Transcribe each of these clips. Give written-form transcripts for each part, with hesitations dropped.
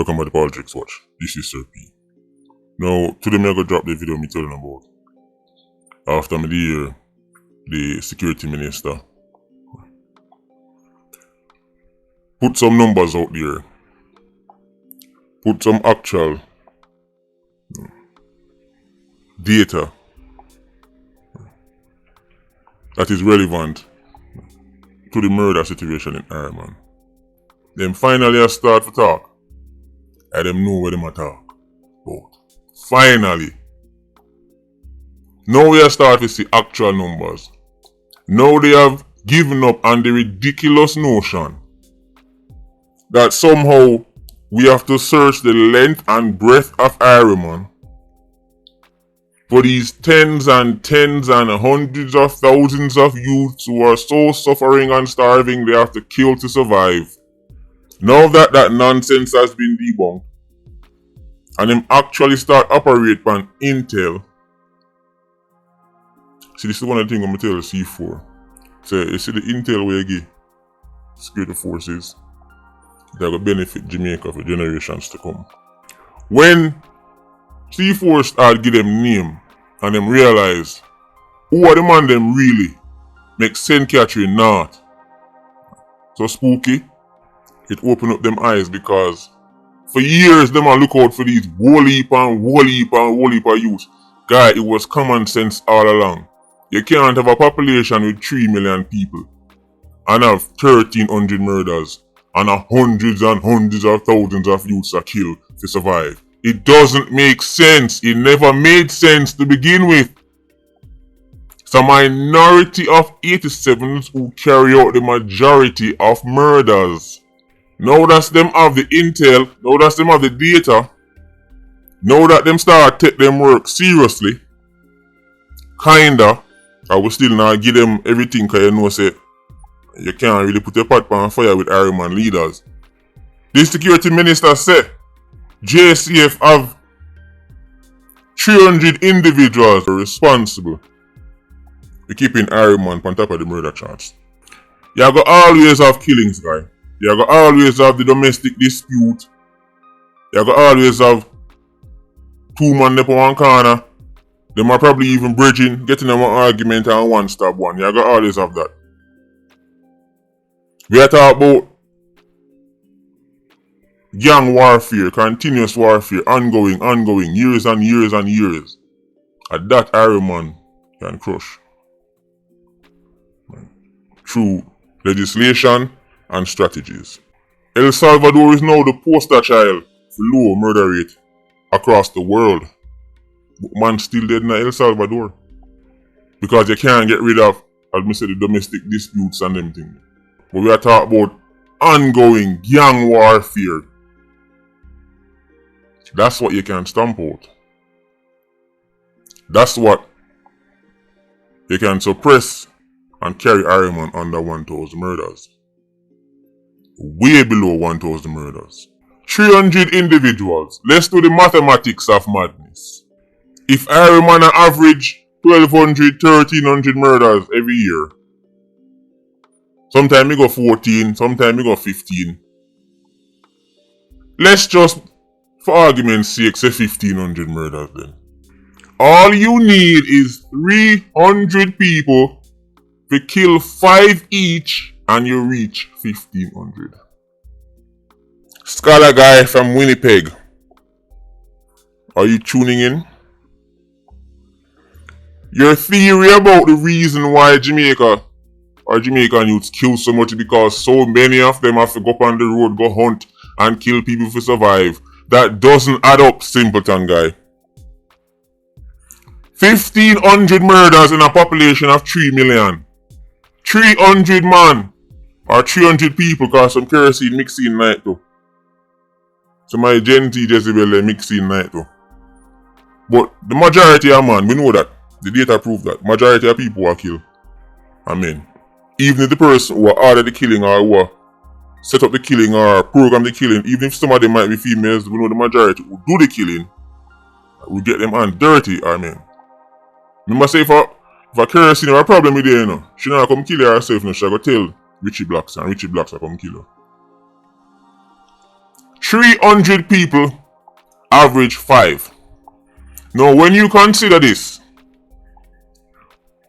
Welcome to the Politricks watch. This is Sir P. Now, today I'm going to drop the video me telling about after me hear the security minister put some numbers out there, put some actual data that is relevant to the murder situation in Ireland. Then finally I start to talk. I them know where them a talk about. Finally. Now we are starting to see actual numbers. Now they have given up on the ridiculous notion that somehow we have to search the length and breadth of Ireland for these tens and hundreds of thousands of youths who are so suffering and starving they have to kill to survive. Now that nonsense has been debunked, and them actually start operate on intel. See, this is one of the things I'm going to tell the C4. So, you see the intel we give security forces that will benefit Jamaica for generations to come. When C4 start give them name and them realize who are the man them really make sense catching not so spooky, it open up them eyes because for years them a look out for these whole heap of youth. Guy, it was common sense all along. You can't have a population with 3 million people and have 1,300 murders and hundreds and hundreds of thousands of youths are killed to survive. It doesn't make sense. It never made sense to begin with. It's a minority of 87s who carry out the majority of murders. Now that them have the intel, now that them have the data, now that them start take them work seriously, kinda, I will still not give them everything cause you know say you can't really put your pot on fire with Ironman leaders. The security minister said JCF have 300 individuals responsible for keeping Ironman on top of the murder charge. You go always have killings, guy. You go always have the domestic dispute. You go always have two men up on one corner. They might probably even bridging, getting them an argument and one stab one. You go always have that. We are talking about gang warfare, continuous warfare, ongoing, years and years and years. And that Iron Man can crush through legislation and strategies. El Salvador is now the poster child for low murder rate across the world. But man still dead in El Salvador. Because you can't get rid of, as I said, the domestic disputes and them things. But we are talking about ongoing gang warfare. That's what you can stamp out. That's what you can suppress and carry Ironman under 1,000 murders. Way below 1,000 murders. 300 individuals. Let's do the mathematics of madness. If Ironman average 1,200, 1,300 murders every year, sometimes we go 14, sometimes we go 15. Let's just, for argument's sake, say 1,500 murders then. All you need is 300 people to kill 5 each and you reach 1,500. Scholar guy from Winnipeg, are you tuning in? Your theory about the reason why Jamaica or Jamaican youths kill so much is because so many of them have to go up on the road, go hunt and kill people to survive. That doesn't add up, simpleton guy. 1,500 murders in a population of 3 million. 300 man or 300 people cause some kerosene mixing night though. So my Gen Z Jezebel mixing night though. But the majority of man, we know that. The data prove that. Majority of people are killed. I mean, even if the person who ordered the killing or who set up the killing or program the killing, even if some of them might be females, we know the majority who do the killing will get them on dirty, I mean. Remember say if a kerosene have a problem with her, you know, she not come kill herself, no, she go tell Richie Blacks and Richie Blacks will come kill her. 300 people average 5. Now when you consider this,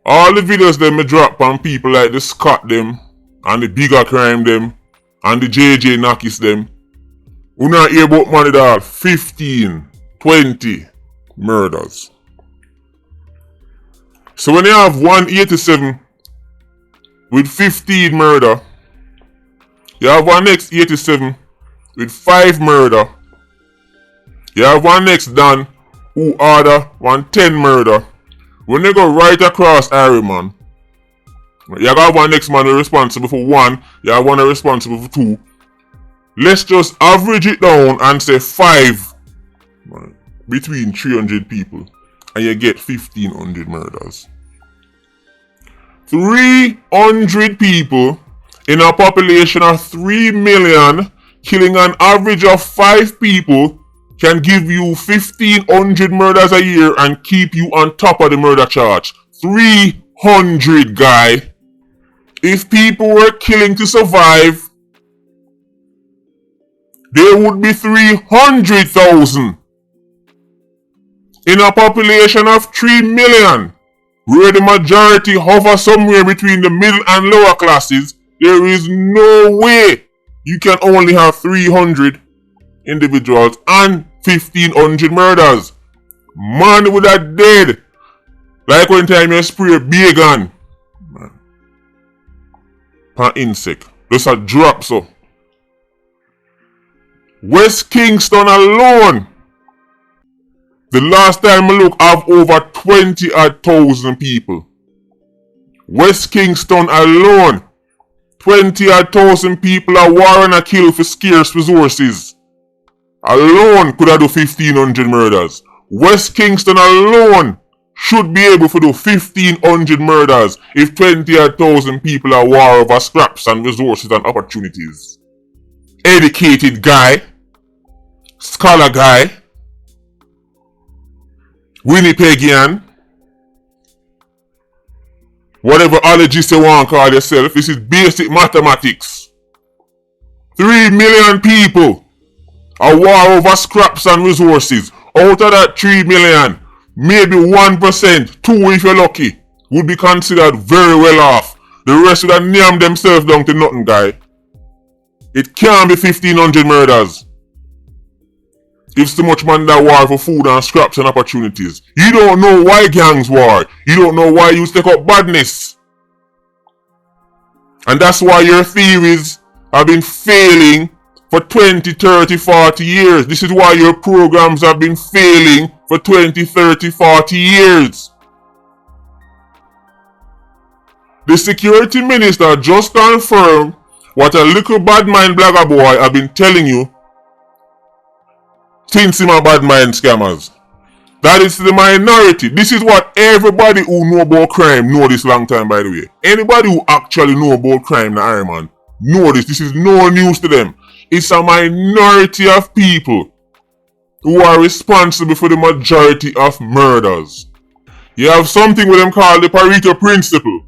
all the videos them me drop on people like the Scott them, and the bigger crime them, and the JJ Nakis them, we not hear about money that 15, 20 murders. So when you have 187 with 15 murder, you have one next 87 with 5 murder, you have one next Dan who order 110 murder. When they go right across Iron Man, you have one next man responsible for 1, you have one responsible for 2. Let's just average it down and say 5 between 300 people, and you get 1500 murders. 300 people in a population of 3 million killing an average of 5 people can give you 1500 murders a year and keep you on top of the murder charge. 300, guy. If people were killing to survive, there would be 300,000. In a population of 3 million, where the majority hover somewhere between the middle and lower classes, there is no way you can only have 300 individuals and 1500 murders. Man would have dead. Like one time you spray bacon per insect. Just a drop so. West Kingston alone, the last time I look, have over 20,000 people. West Kingston alone, 20,000 people are warring a kill for scarce resources. Alone could have do 1500 murders. West Kingston alone should be able to do 1500 murders if 20,000 people are war over scraps and resources and opportunities. Educated guy, scholar guy, Winnipeggian, whatever ologist you want to call yourself, this is basic mathematics. 3 million people are war over scraps and resources. Out of that 3 million, maybe 1%, 2 if you're lucky, would be considered very well off. The rest would have named themselves down to nothing, guy. It can't be 1500 murders. If so much man that war for food and scraps and opportunities. You don't know why gangs war. You don't know why you take up badness. And that's why your theories have been failing for 20, 30, 40 years. This is why your programs have been failing for 20, 30, 40 years. The security minister just confirmed what a little bad mind blogger boy have been telling you since him a bad mind scammers. That is the minority. This is what everybody who know about crime know this long time, by the way. Anybody who actually know about crime, the Iron Man, know this. This is no news to them. It's a minority of people who are responsible for the majority of murders. You have something with them called the Pareto principle,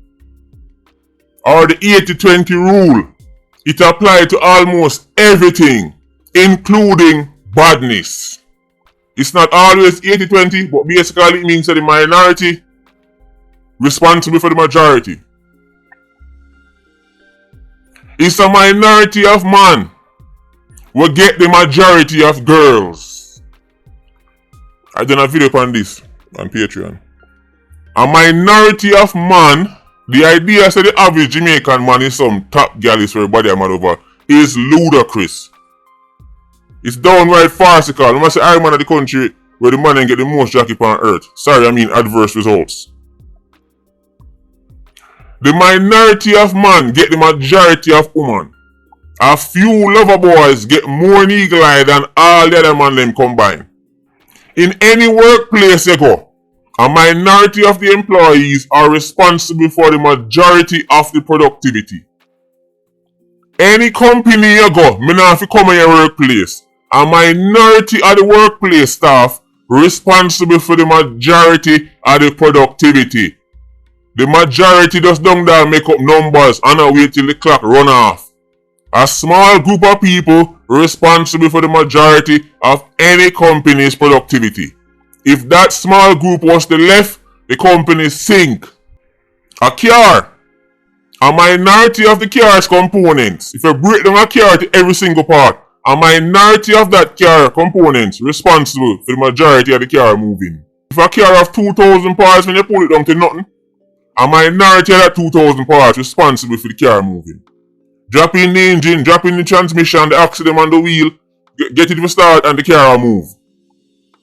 or the 80-20 rule. It applies to almost everything, including badness. It's not always 80-20, but basically it means that the minority responsible for the majority. It's a minority of man will get the majority of girls. I done a video on this on Patreon. A minority of man, the idea that the average Jamaican man is some top gal is for everybody I'm over, is ludicrous. It's downright farcical. I must say I'm man of the country where the man get the most jacket on earth. Sorry, I mean adverse results. The minority of man get the majority of woman. A few lover boys get more eagle eye than all the other man them combined. In any workplace you go, a minority of the employees are responsible for the majority of the productivity. Any company you go, me not have to come in your workplace. A minority of the workplace staff responsible for the majority of the productivity. The majority just down there make up numbers and wait till the clock run off. A small group of people responsible for the majority of any company's productivity. If that small group was to left, the company sink. A car. A minority of the car's components. If you break down a car to every single part, a minority of that car components responsible for the majority of the car moving. If a car have 2,000 parts, when you pull it down to nothing, a minority of that 2,000 parts responsible for the car moving. Drop in the engine, drop in the transmission, the accident on the wheel, get it to start and the car will move.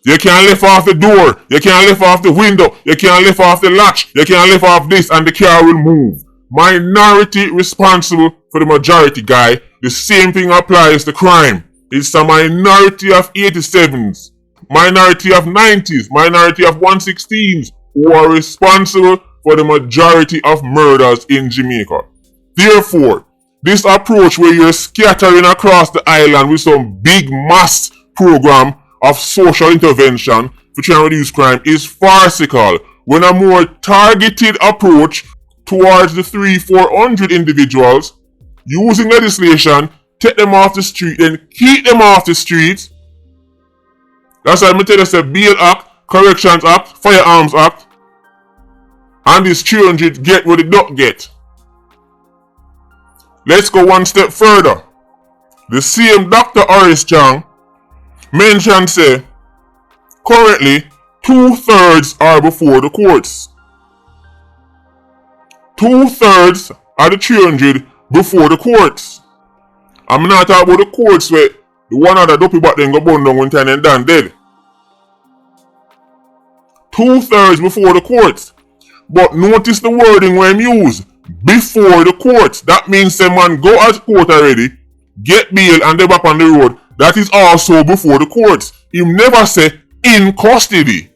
You can't lift off the door, you can't lift off the window, you can't lift off the latch, you can't lift off this and the car will move. Minority responsible for the majority, guy. The same thing applies to crime. It's a minority of 87s, minority of 90s, minority of 116s who are responsible for the majority of murders in Jamaica. Therefore, this approach where you're scattering across the island with some big mass program of social intervention to try and reduce crime is farcical, when a more targeted approach towards the 300-400 individuals, using legislation, take them off the street and keep them off the streets. That's why I tell you, say Bail Act, Corrections Act, Firearms Act, and this 300 get what it don't get. Let's go one step further. The same Dr. Horace Chang mentioned say, currently 2/3 are before the courts. 2/3 are the 300 before the courts. I'm not talking about the courts where the one other dopey back then go burn down one time and done dead. 2/3 before the courts. But notice the wording when used. Before the courts. That means some man go at court already, get bail and they back on the road. That is also before the courts. He never say in custody.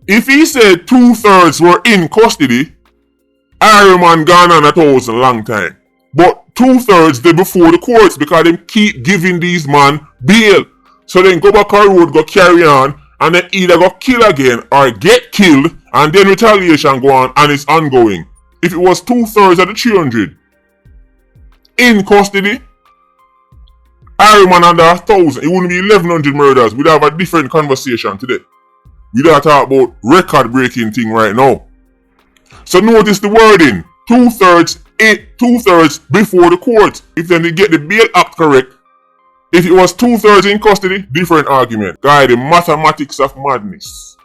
If he said 2/3 were in custody, Iron Man gone on 1,000 long time. But 2/3 they before the courts because they keep giving these man bail. So then go back on the road, go carry on, and then either go kill again or get killed, and then retaliation go on and it's ongoing. If it was 2/3 of the 300 in custody, Iron Man under 1,000, it wouldn't be 1,100 murders. We'd have a different conversation today. We don't talk about record breaking thing right now. So notice the wording. 2/3 before the court. If then they get the Bail Act correct. If it was 2/3 in custody, different argument. Guy, the mathematics of madness.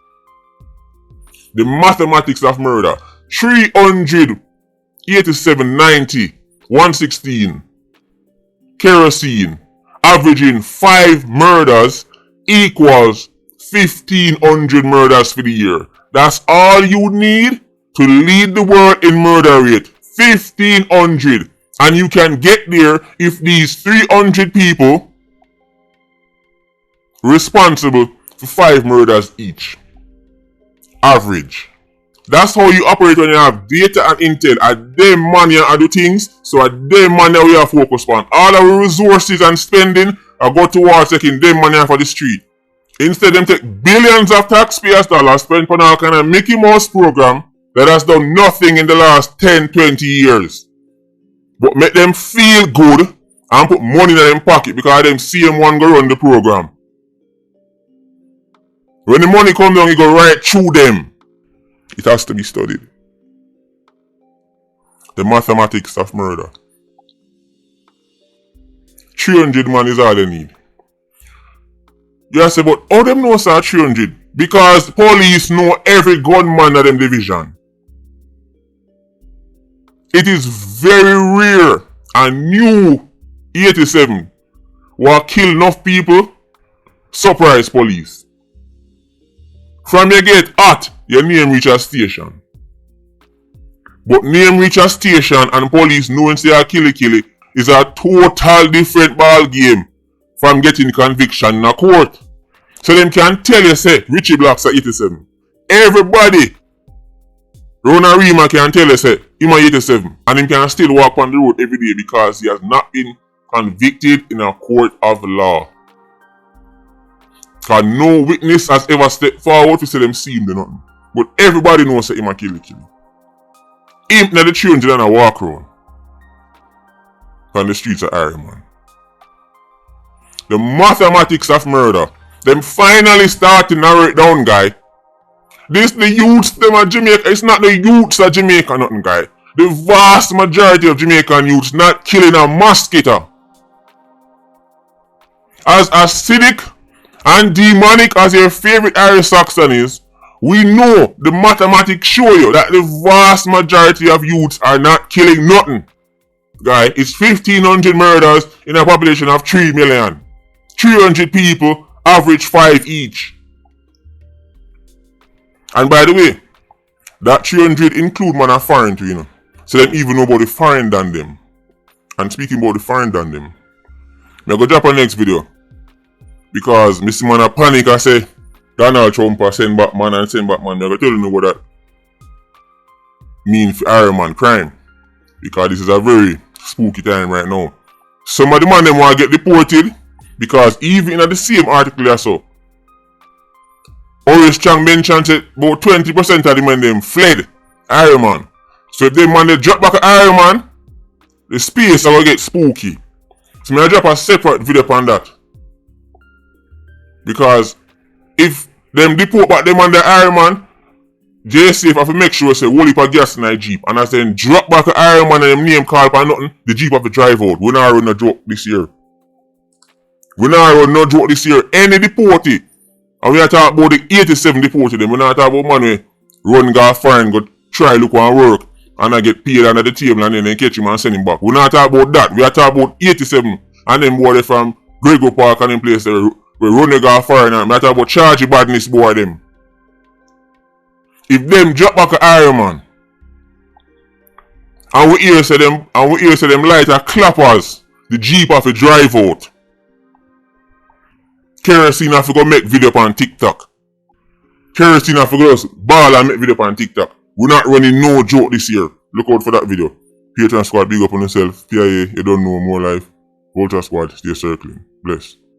The mathematics of murder. 387, 90, 116. Kerosene. Averaging 5 murders equals 1,500 murders for the year. That's all you need to lead the world in murder rate. 1,500. And you can get there if these 300 people responsible for 5 murders each. Average. That's how you operate when you have data and intel. At them money and do things, so at them money we are focused on. All our resources and spending are go towards taking them money for the street. Instead, them take billions of taxpayers' dollars spent on all kind of Mickey Mouse program that has done nothing in the last 10-20 years. But make them feel good and put money in their pocket because them same one go run the program. When the money comes down, it go right through them. It has to be studied. The mathematics of murder. 300 man is all they need. You say, but how them know sir 300? Because police know every gunman of them division. It is very rare and new 87 will kill enough people, surprise police. From you get hot, your name reach a station. But name reach a station and police knowing say a killy is a total different ball game from getting conviction in a court. So them can tell you say Richie Blacks are 87. Everybody Rona Rima can tell you say him are 87 and him can still walk on the road every day because he has not been convicted in a court of law. Because no witness has ever stepped forward to say them see him do nothing. But everybody knows that him a kill. Him not the 300 and a walk around on the streets of Iron Man. The mathematics of murder. Them finally start to narrow it down, guy. This the youths them of Jamaica. It's not the youths of Jamaica, nothing, guy. The vast majority of Jamaican youths not killing a mosquito. As acidic and demonic as your favorite Irish Saxon is, we know the mathematics show you that the vast majority of youths are not killing nothing. Guy, it's 1,500 murders in a population of 3 million. 300 people, average 5 each. And by the way, that 300 include man of foreign too, you know. So them even know about the foreign than them. And speaking about the foreign than them, I go drop on next video. Because Mr. Man a panic I say Donald Trump a send back man and send back man. I go tell you what that mean for Iron Man crime. Because this is a very spooky time right now. Some of the man them want to get deported. Because even in the same article I saw, Horace Chang mentioned that about 20% of the men them fled Iron Man. So if them man they drop back Iron Man, the space will get spooky. So I drop a separate video on that. Because if them deport back them on the Iron Man, JSAF have to make sure say whole heap of gas in the Jeep. And as then drop back the Iron Man and them name call for nothing, the Jeep have to drive out. We not run no joke this year. We not run no joke this year. Any deportee. And we are talking about the 87 deported them. We not talking about man we run go foreign, go try look and work and I get paid under the table and then they catch him and send him back. We not talking about that. We are talking about 87 and then boy they from Grego Park and them place there we run the go foreign and we are talking about charge badness boy them. If them drop back a Iron Man and we hear say them light a clappers, the Jeep have to drive out. Kerosene have to go make video on TikTok. Kerosene have to go ball and make video on TikTok. We're not running no joke this year. Look out for that video. Patreon Squad, big up on yourself. PIA, you don't know more life. Vulture Squad, stay circling. Bless.